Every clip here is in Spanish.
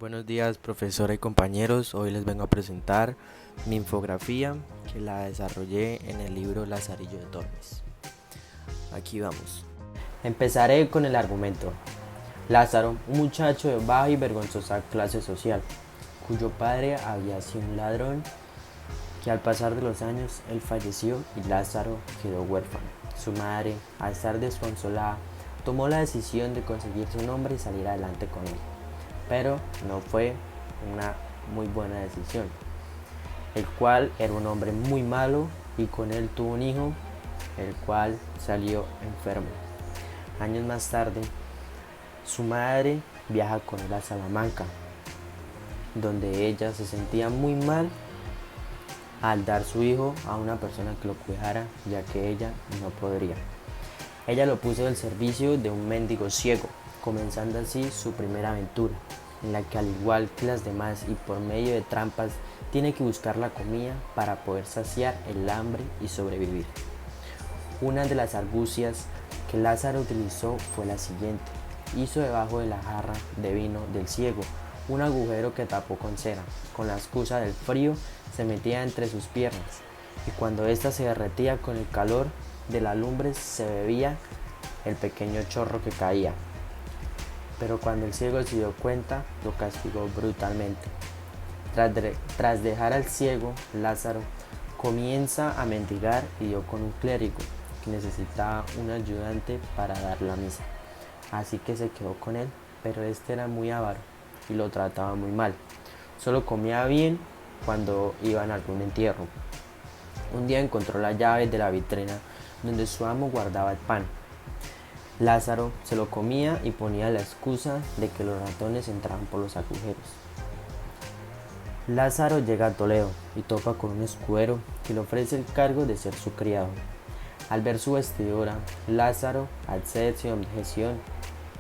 Buenos días, profesora y compañeros. Hoy les vengo a presentar mi infografía que la desarrollé en el libro Lazarillo de Tormes. Aquí vamos. Empezaré con el argumento. Lázaro, un muchacho de baja y vergonzosa clase social, cuyo padre había sido un ladrón, que al pasar de los años él falleció y Lázaro quedó huérfano. Su madre, al estar desconsolada, tomó la decisión de conseguir su nombre y salir adelante con él. Pero no fue una muy buena decisión, el cual era un hombre muy malo y con él tuvo un hijo, el cual salió enfermo. Años más tarde, su madre viaja con él a Salamanca, donde ella se sentía muy mal al dar su hijo a una persona que lo cuidara, ya que ella no podría. Ella lo puso al servicio de un mendigo ciego, comenzando así su primera aventura, en la que al igual que las demás y por medio de trampas tiene que buscar la comida para poder saciar el hambre y sobrevivir. Una de las argucias que Lázaro utilizó fue la siguiente: hizo debajo de la jarra de vino del ciego un agujero que tapó con cera. Con la excusa del frío se metía entre sus piernas y cuando ésta se derretía con el calor de la lumbre se bebía el pequeño chorro que caía. Pero cuando el ciego se dio cuenta, lo castigó brutalmente. Tras dejar al ciego, Lázaro comienza a mendigar y dio con un clérigo que necesitaba un ayudante para dar la misa. Así que se quedó con él, pero este era muy avaro y lo trataba muy mal. Solo comía bien cuando iban a algún entierro. Un día encontró la llave de la vitrina donde su amo guardaba el pan. Lázaro se lo comía y ponía la excusa de que los ratones entraban por los agujeros. Lázaro llega a Toledo y topa con un escudero que le ofrece el cargo de ser su criado. Al ver su vestidura, Lázaro accede sin objeción,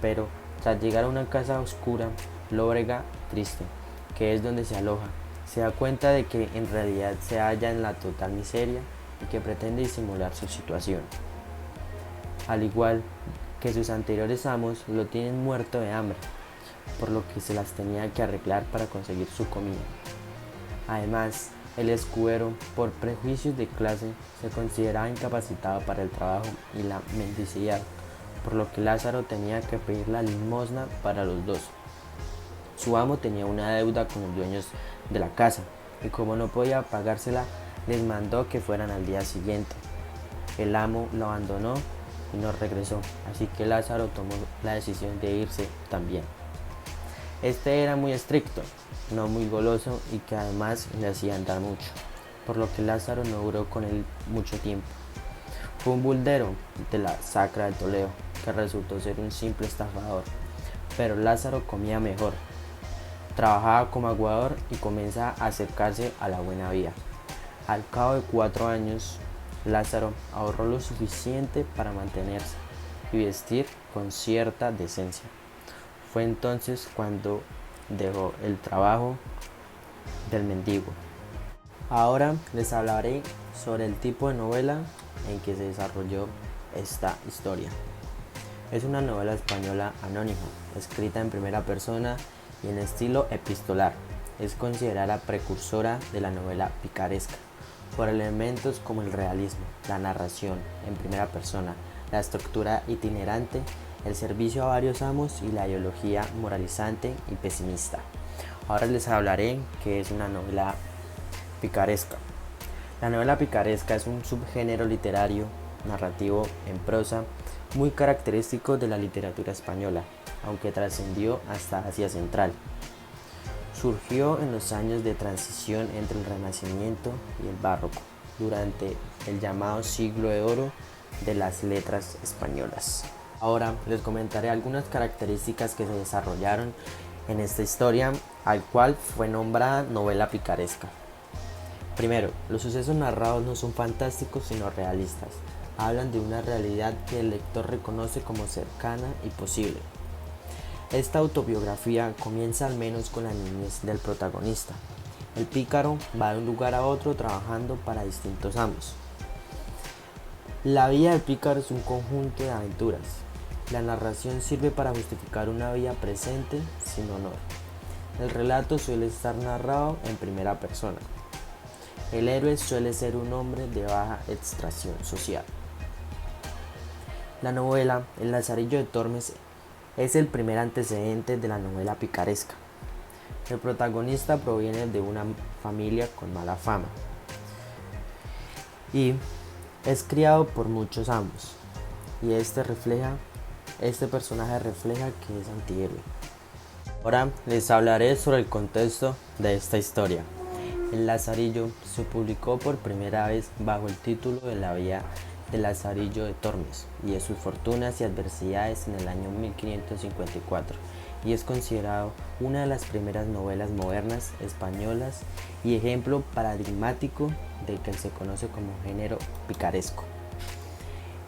pero tras llegar a una casa oscura, lóbrega, triste, que es donde se aloja, se da cuenta de que en realidad se halla en la total miseria y que pretende disimular su situación. Al igual que sus anteriores amos, lo tienen muerto de hambre, por lo que se las tenía que arreglar para conseguir su comida. Además, el escudero, por prejuicios de clase, se consideraba incapacitado para el trabajo y la mendicidad, por lo que Lázaro tenía que pedir la limosna para los dos. Su amo tenía una deuda con los dueños de la casa, y como no podía pagársela, les mandó que fueran al día siguiente. El amo lo abandonó y no regresó, así que Lázaro tomó la decisión de irse también. Este era muy estricto, no muy goloso y que además le hacía andar mucho, por lo que Lázaro no duró con él mucho tiempo. Fue un buldero de la Sacra de Toledo, que resultó ser un simple estafador, pero Lázaro comía mejor, trabajaba como aguador y comienza a acercarse a la buena vida. Al cabo de 4 años, Lázaro ahorró lo suficiente para mantenerse y vestir con cierta decencia. Fue entonces cuando dejó el trabajo del mendigo. Ahora les hablaré sobre el tipo de novela en que se desarrolló esta historia. Es una novela española anónima, escrita en primera persona y en estilo epistolar. Es considerada precursora de la novela picaresca, por elementos como el realismo, la narración en primera persona, la estructura itinerante, el servicio a varios amos y la ideología moralizante y pesimista. Ahora les hablaré qué es una novela picaresca. La novela picaresca es un subgénero literario narrativo en prosa muy característico de la literatura española, aunque trascendió hasta Asia Central. Surgió en los años de transición entre el Renacimiento y el Barroco, durante el llamado Siglo de Oro de las letras españolas. Ahora les comentaré algunas características que se desarrollaron en esta historia, al cual fue nombrada novela picaresca. Primero, los sucesos narrados no son fantásticos sino realistas. Hablan de una realidad que el lector reconoce como cercana y posible. Esta autobiografía comienza al menos con la niñez del protagonista. El pícaro va de un lugar a otro trabajando para distintos amos. La vida del pícaro es un conjunto de aventuras. La narración sirve para justificar una vida presente sin honor. El relato suele estar narrado en primera persona. El héroe suele ser un hombre de baja extracción social. La novela El Lazarillo de Tormes es el primer antecedente de la novela picaresca. El protagonista proviene de una familia con mala fama y es criado por muchos amos, y este personaje refleja que es antihéroe. Ahora les hablaré sobre el contexto de esta historia. El Lazarillo se publicó por primera vez bajo el título de La vida de Lazarillo de Tormes y de sus fortunas y adversidades en el año 1554, y es considerado una de las primeras novelas modernas españolas y ejemplo paradigmático del que se conoce como género picaresco.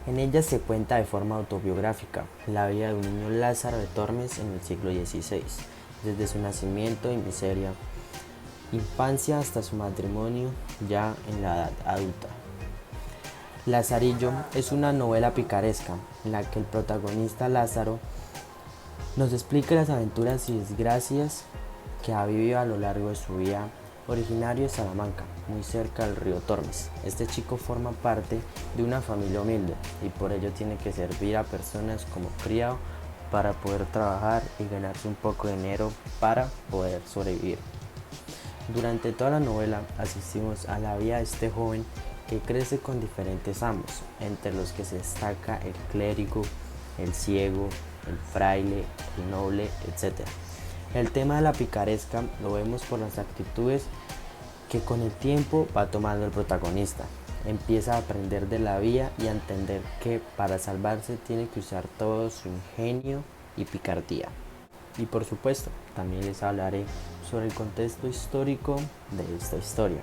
En ella se cuenta de forma autobiográfica la vida de un niño Lázaro de Tormes en el siglo XVI, desde su nacimiento y miseria, infancia hasta su matrimonio ya en la edad adulta. Lazarillo es una novela picaresca en la que el protagonista Lázaro nos explica las aventuras y desgracias que ha vivido a lo largo de su vida. Originario de Salamanca, muy cerca del río Tormes, este chico forma parte de una familia humilde y por ello tiene que servir a personas como criado para poder trabajar y ganarse un poco de dinero para poder sobrevivir. Durante toda la novela asistimos a la vida de este joven que crece con diferentes amos, entre los que se destaca el clérigo, el ciego, el fraile, el noble, etc. El tema de la picaresca lo vemos por las actitudes que con el tiempo va tomando el protagonista. Empieza a aprender de la vida y a entender que para salvarse tiene que usar todo su ingenio y picardía. Y por supuesto, también les hablaré sobre el contexto histórico de esta historia.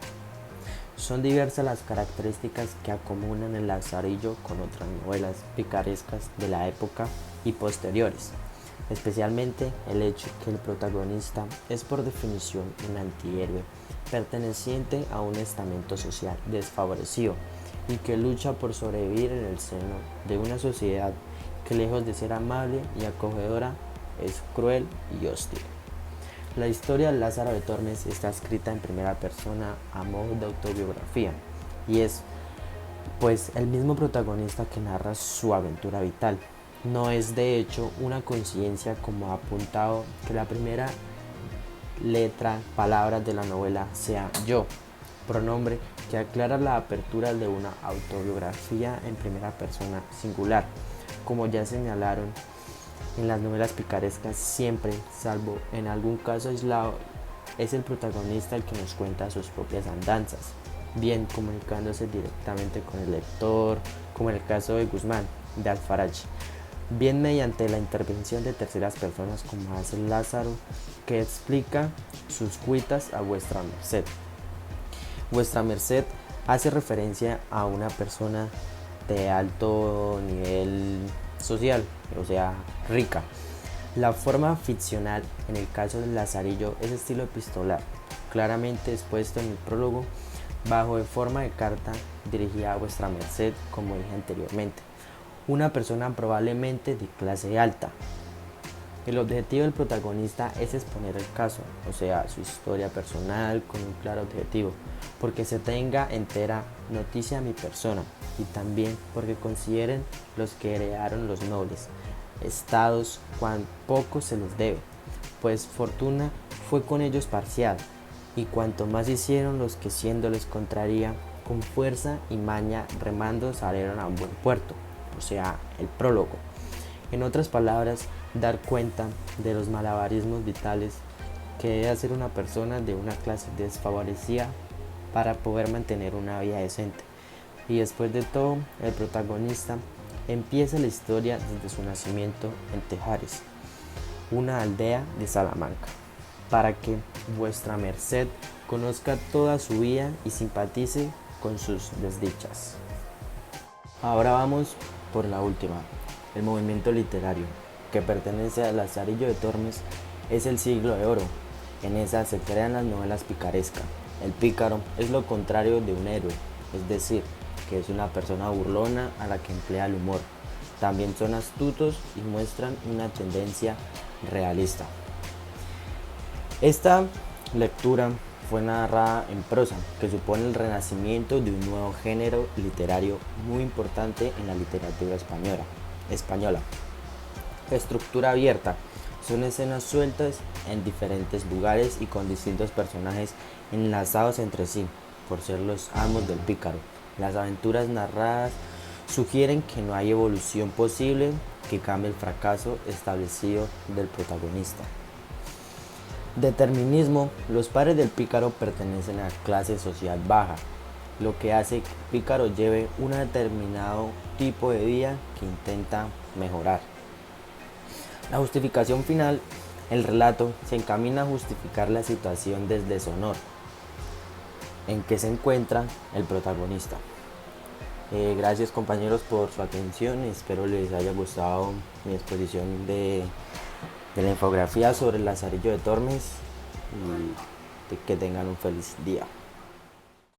Son diversas las características que acomunan el Lazarillo con otras novelas picarescas de la época y posteriores, especialmente el hecho que el protagonista es por definición un antihéroe, perteneciente a un estamento social desfavorecido y que lucha por sobrevivir en el seno de una sociedad que, lejos de ser amable y acogedora, es cruel y hostil. La historia de Lázaro de Tormes está escrita en primera persona a modo de autobiografía y es pues el mismo protagonista que narra su aventura vital. No es de hecho una coincidencia, como ha apuntado, que la primera palabra de la novela sea yo, pronombre que aclara la apertura de una autobiografía en primera persona singular. Como ya señalaron, en las novelas picarescas siempre, salvo en algún caso aislado, es el protagonista el que nos cuenta sus propias andanzas, bien comunicándose directamente con el lector, como en el caso de Guzmán, de Alfarache, bien mediante la intervención de terceras personas como hace Lázaro, que explica sus cuitas a vuestra merced. Vuestra merced hace referencia a una persona de alto nivel social, o sea, rica. La forma ficcional en el caso del Lazarillo es estilo epistolar, claramente expuesto en el prólogo, bajo de forma de carta dirigida a vuestra merced, como dije anteriormente, una persona probablemente de clase alta. El objetivo del protagonista es exponer el caso, o sea, su historia personal con un claro objetivo, porque se tenga entera noticia a mi persona y también porque consideren los que heredaron los nobles estados cuán poco se les debe, pues fortuna fue con ellos parcial, y cuanto más hicieron los que siéndoles contraria, con fuerza y maña remando salieron a un buen puerto, o sea, el prólogo. En otras palabras, dar cuenta de los malabarismos vitales que debe hacer una persona de una clase desfavorecida para poder mantener una vida decente. Y después de todo, el protagonista empieza la historia desde su nacimiento en Tejares, una aldea de Salamanca, para que vuestra merced conozca toda su vida y simpatice con sus desdichas. Ahora vamos por la última. El movimiento literario, que pertenece al Lazarillo de Tormes, es el siglo de oro. En esa se crean las novelas picarescas. El pícaro es lo contrario de un héroe, es decir, que es una persona burlona a la que emplea el humor. También son astutos y muestran una tendencia realista. Esta lectura fue narrada en prosa, que supone el renacimiento de un nuevo género literario muy importante en la literatura española. Estructura abierta. Son escenas sueltas en diferentes lugares y con distintos personajes enlazados entre sí, por ser los amos del pícaro. Las aventuras narradas sugieren que no hay evolución posible que cambie el fracaso establecido del protagonista. Determinismo. Los padres del pícaro pertenecen a clase social baja, lo que hace que el pícaro lleve un determinado tipo de vida que intenta mejorar. La justificación final. El relato se encamina a justificar la situación del deshonor en que se encuentra el protagonista. Gracias compañeros por su atención, espero les haya gustado mi exposición de la infografía sobre el Lazarillo de Tormes y que tengan un feliz día.